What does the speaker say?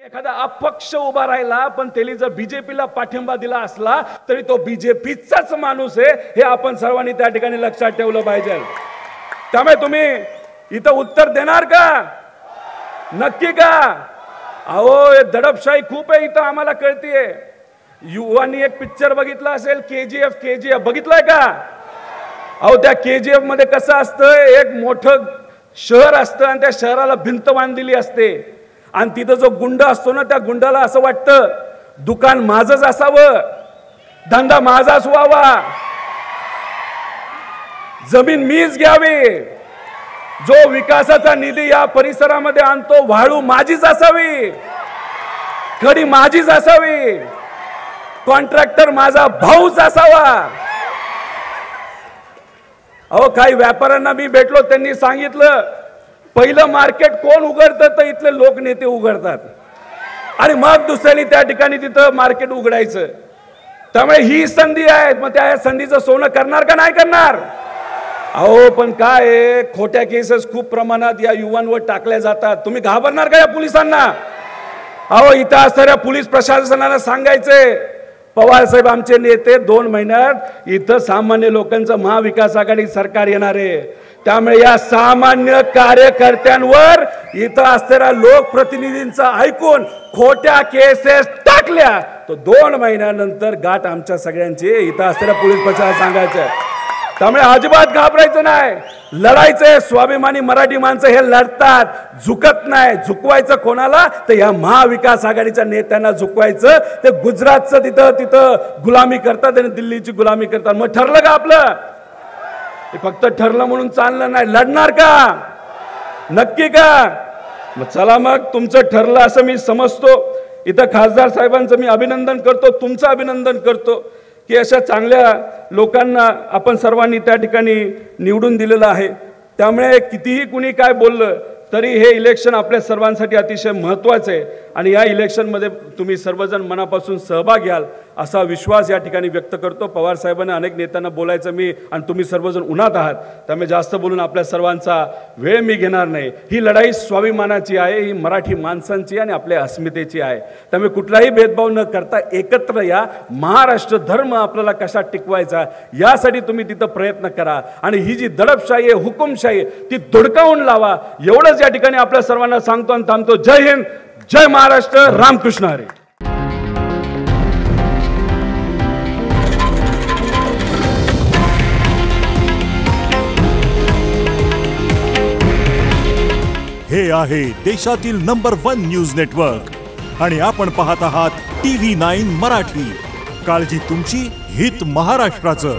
एखादा अपक्ष उभा राहिला पण त्यांनी जर बीजेपीला पाठिंबा दिला असला तरी तो बीजेपीचाच माणूस आहे, हे आपण सर्वांनी त्या ठिकाणी लक्षात ठेवलं पाहिजे. त्यामुळे तुम्ही इथं उत्तर देणार का? नक्की का? अहो दडपशाही खूप आहे इथं, आम्हाला कळतीये. युवांनी एक पिक्चर बघितला असेल केजीएफ बघितलाय का? अहो त्या केजीएफ मध्ये कसं असतं, एक मोठं शहर असतं आणि त्या शहराला भिंत बांधलेली असते आणि तिथं जो गुंड असतो ना, त्या गुंडाला असं वाटतं दुकान माझंच असावं, धंदा माझाच व्हावा, जमीन मीच घ्यावी, जो विकासाचा निधी या परिसरामध्ये आणतो वाळू माझीच असावी, खडी माझीच असावी, कॉन्ट्रॅक्टर माझा भाऊच असावा. अहो काही व्यापाऱ्यांना मी भेटलो, त्यांनी सांगितलं पहिलं मार्केट कोण उघडतं तर इथले लोकनेते उघडतात आणि मग दुसऱ्यांनी त्या ठिकाणी तिथं मार्केट उघडायचं. त्यामुळे ही संधी आहे, मग त्या संधीचं सोनं करणार का नाही करणार? अहो पण काय खोट्या केसेस खूप प्रमाणात या युवांवर टाकल्या जातात. तुम्ही घाबरणार का या पोलिसांना? अहो इथं असणाऱ्या पोलीस प्रशासनाला सांगायचंय, पवार साहेब आमचे नेते 2 महिन्यात इथं सामान्य लोकांचं महाविकास आघाडी सरकार येणार आहे, त्यामुळे या सामान्य कार्यकर्त्यांवर इथं असणाऱ्या लोकप्रतिनिधींचं ऐकून खोट्या केसेस टाकल्या तर 2 महिन्यानंतर गाठ आमच्या सगळ्यांची इथं असणाऱ्या पोलीस प्रशासनाला सांगायचं. त्यामुळे अजिबात घाबरायचं नाही, लढायचंय. स्वाभिमानी मराठी माणसं हे लढतात, झुकत नाही. झुकवायचं कोणाला तर या महाविकास आघाडीच्या नेत्यांना झुकवायचं. ते गुजरातचं तिथं गुलामी करतात आणि दिल्लीची गुलामी करतात. मग ठरलं का आपलं? फक्त ठरलं म्हणून चाललं नाही, लढणार का? नक्की का? मग चला, मग तुमचं ठरलं असं मी समजतो. इथं खासदार साहेबांचं मी अभिनंदन करतो, तुमचं अभिनंदन करतो की अशा चांगल्या लोकांना आपण सर्वांनी त्या ठिकाणी निवडून दिलेलं आहे. त्यामुळे कितीही कुणी काय बोललं तरी हे इलेक्शन आपल्या सर्वांसाठी अतिशय महत्त्वाचं आहे आणि या इलेक्शनमध्ये तुम्ही सर्वजण मनापासून सहभाग घ्याल असा विश्वास या ठिकाणी व्यक्त करतो. पवार साहेबांना अनेक नेत्यांना बोलायचं मी आणि तुम्ही सर्वजण उन्हात आहात, त्यामुळे जास्त बोलून आपल्या सर्वांचा वेळ मी घेणार नाही. ही लढाई स्वाभिमानाची आहे, ही मराठी माणसांची आणि आपल्या अस्मितेची आहे. त्यामुळे कुठलाही भेदभाव न करता एकत्र या. महाराष्ट्र धर्म आपल्याला कशा टिकवायचा यासाठी तुम्ही तिथं प्रयत्न करा आणि ही जी दडपशाही आहे, हुकुमशाही ती धुडकावून लावा. एवढंच या ठिकाणी आपल्या सर्वांना सांगतो आणि थांबतो. जय हिंद, जय महाराष्ट्र, रामकृष्ण हरी. हे आहे देशातील नंबर 1 न्यूज नेटवर्क आणि आपण पाहत आहात TV9 मराठी. काळजी तुमची, हित महाराष्ट्राचं.